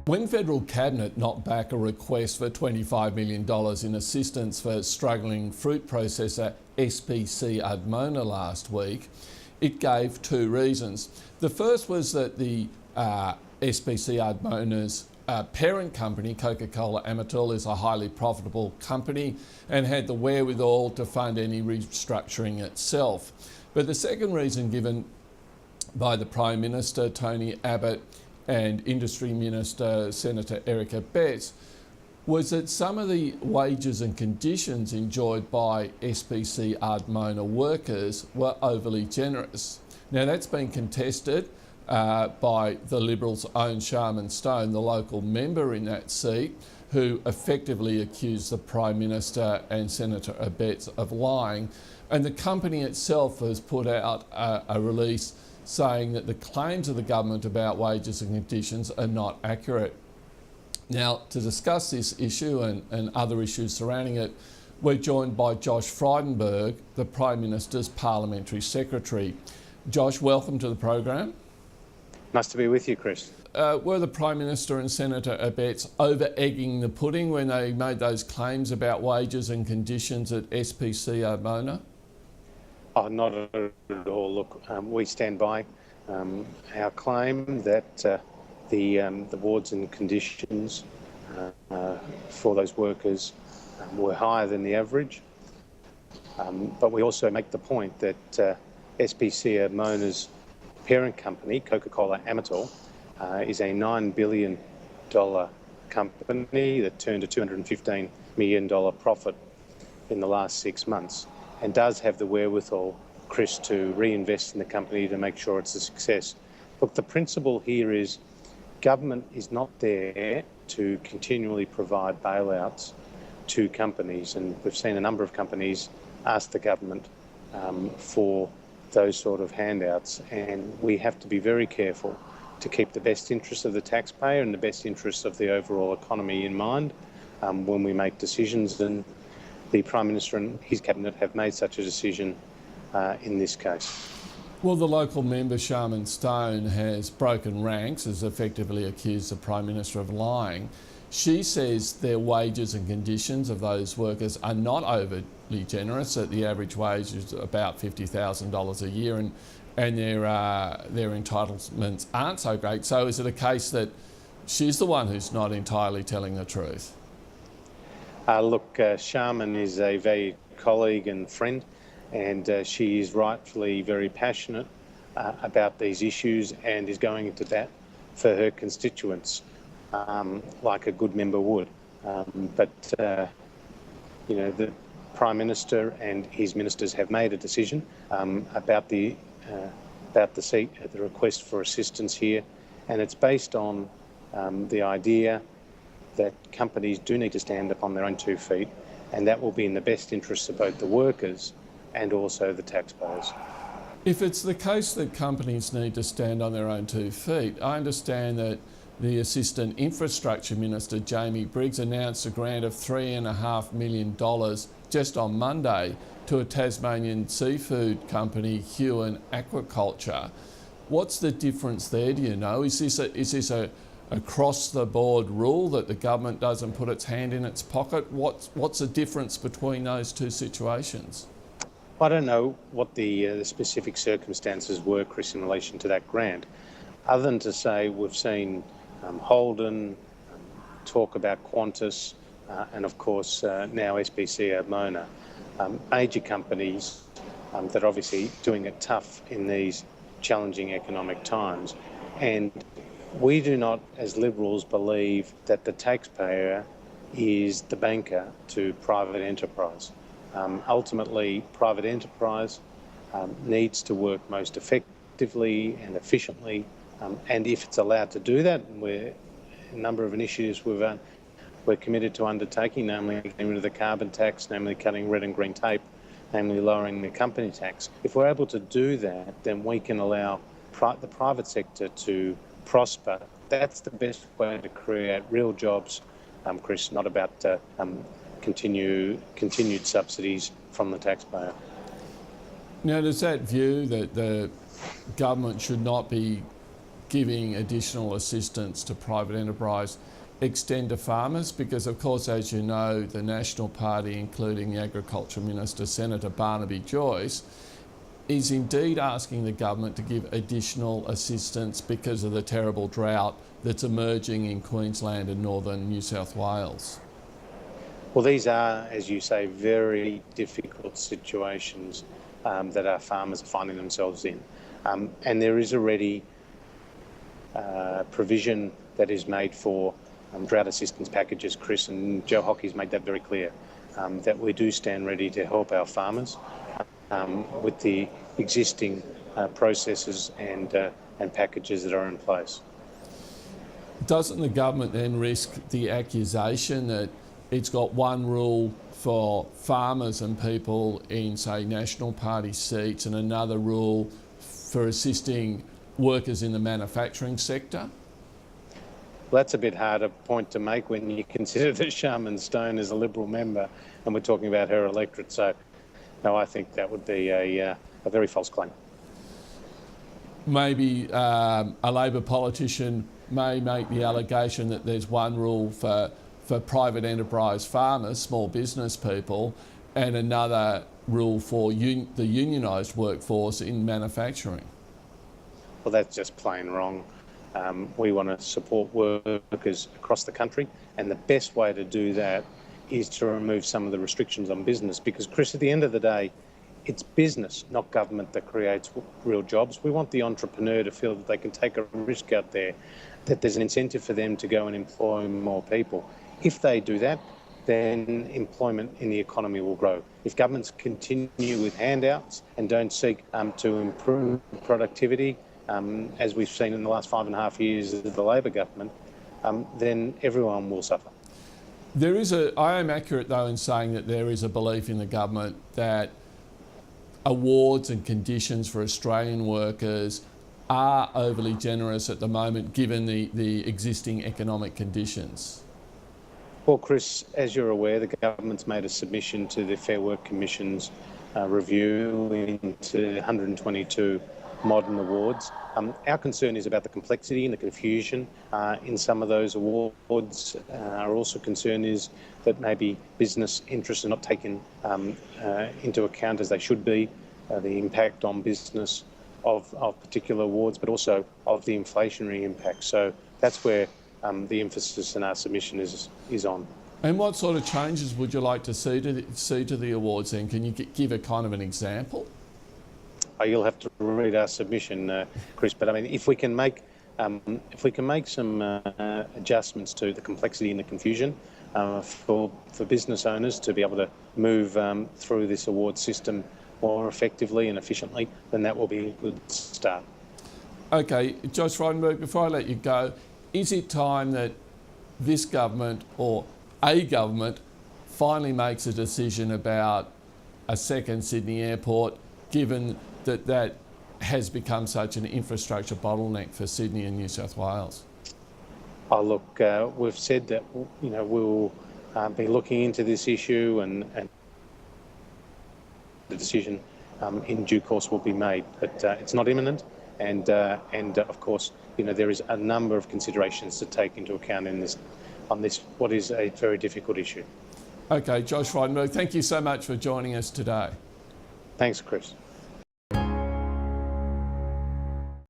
When Federal Cabinet knocked back a request for $25 million in assistance for struggling fruit processor SPC Admona last week, it gave two reasons. The first was that the SPC Admona's parent company, Coca-Cola Amatil, is a highly profitable company and had the wherewithal to fund any restructuring itself. But the second reason given by the Prime Minister, Tony Abbott, and Industry Minister, Senator Eric Abetz, was that some of the wages and conditions enjoyed by SPC Admona workers were overly generous. Now that's been contested by the Liberals' own Sharman Stone, the local member in that seat, who effectively accused the Prime Minister and Senator Abetz of lying. And the company itself has put out a release saying that the claims of the government about wages and conditions are not accurate. Now, to discuss this issue and other issues surrounding it, we're joined by Josh Frydenberg, the Prime Minister's Parliamentary Secretary. Josh, welcome to the program. Nice to be with you, Chris. Were the Prime Minister and Senator Abetz over-egging the pudding when they made those claims about wages and conditions at SPC Admona? Oh, not at all. Look, we stand by our claim that the wards and conditions for those workers were higher than the average. But we also make the point that SPC Admona's parent company, Coca-Cola Amatil, is a $9 billion company that turned a $215 million profit in the last 6 months, and does have the wherewithal, Chris, to reinvest in the company to make sure it's a success. Look, the principle here is government is not there to continually provide bailouts to companies, and we've seen a number of companies ask the government for those sort of handouts, and we have to be very careful to keep the best interests of the taxpayer and the best interests of the overall economy in mind when we make decisions, and the Prime Minister and his Cabinet have made such a decision in this case. Well, the local member, Sharman Stone, has broken ranks, has effectively accused the Prime Minister of lying. She says their wages and conditions of those workers are not overly generous, that the average wage is about $50,000 a year, and their entitlements aren't so great. So is it a case that she's the one who's not entirely telling the truth? Look, Sharman is a valued colleague and friend, and she is rightfully very passionate about these issues and is going into bat for her constituents like a good member would. But the Prime Minister and his ministers have made a decision about the request for assistance here, and it's based on the idea that companies do need to stand up on their own 2 feet, and that will be in the best interests of both the workers and also the taxpayers. If it's the case that companies need to stand on their own 2 feet, I understand that the Assistant Infrastructure Minister, Jamie Briggs, announced a grant of $3.5 million just on Monday to a Tasmanian seafood company, Huon Aquaculture. What's the difference there, do you know? Is this a across-the-board rule that the government doesn't put its hand in its pocket? What's the difference between those two situations? I don't know what the specific circumstances were, Chris, in relation to that grant, other than to say we've seen Holden talk about Qantas and, of course, now SPC Admona, major companies that are obviously doing it tough in these challenging economic times. And we do not, as Liberals, believe that the taxpayer is the banker to private enterprise. Ultimately, private enterprise needs to work most effectively and efficiently, and if it's allowed to do that, a number of initiatives we're committed to undertaking, namely getting rid of the carbon tax, namely cutting red and green tape, namely lowering the company tax. If we're able to do that, then we can allow the private sector to prosper. That's the best way to create real jobs, Chris, not about continued subsidies from the taxpayer. Now, does that view that the government should not be giving additional assistance to private enterprise extend to farmers? Because of course, as you know, the National Party, including the Agriculture Minister, Senator Barnaby Joyce, is indeed asking the government to give additional assistance because of the terrible drought that's emerging in Queensland and northern New South Wales. Well, these are, as you say, very difficult situations that our farmers are finding themselves in. And there is already provision that is made for drought assistance packages, Chris, and Joe Hockey's made that very clear, that we do stand ready to help our farmers with the existing processes and packages that are in place. Doesn't the government then risk the accusation that it's got one rule for farmers and people in, say, National Party seats and another rule for assisting workers in the manufacturing sector? Well, that's a bit harder point to make when you consider that Sharman Stone is a Liberal member and we're talking about her electorate. So, no, I think that would be a very false claim. Maybe a Labor politician may make the allegation that there's one rule for private enterprise farmers, small business people, and another rule for the unionised workforce in manufacturing. Well, that's just plain wrong. We want to support workers across the country, and the best way to do that is to remove some of the restrictions on business, because, Chris, at the end of the day, it's business, not government, that creates real jobs. We want the entrepreneur to feel that they can take a risk out there, that there's an incentive for them to go and employ more people. If they do that, then employment in the economy will grow. If governments continue with handouts and don't seek to improve productivity, as we've seen in the last 5.5 years of the Labor government, then everyone will suffer. I am accurate though in saying that there is a belief in the government that awards and conditions for Australian workers are overly generous at the moment given the existing economic conditions. Well, Chris, as you're aware, the government's made a submission to the Fair Work Commission's review into 122 modern awards. Our concern is about the complexity and the confusion in some of those awards. Our also concern is that maybe business interests are not taken into account as they should be, the impact on business of particular awards, but also of the inflationary impact. So that's where the emphasis in our submission is on. And what sort of changes would you like to see to the awards then? Can you give a kind of an example? You'll have to read our submission, Chris. But I mean, if we can make some adjustments to the complexity and the confusion for business owners to be able to move through this award system more effectively and efficiently, then that will be a good start. Okay, Josh Frydenberg, before I let you go, is it time that this government or a government finally makes a decision about a second Sydney airport, given that has become such an infrastructure bottleneck for Sydney and New South Wales? Oh, look, we've said that we'll be looking into this issue, and the decision in due course will be made. But it's not imminent, and of course, there is a number of considerations to take into account on this what is a very difficult issue. Okay, Josh Frydenberg, thank you so much for joining us today. Thanks, Chris.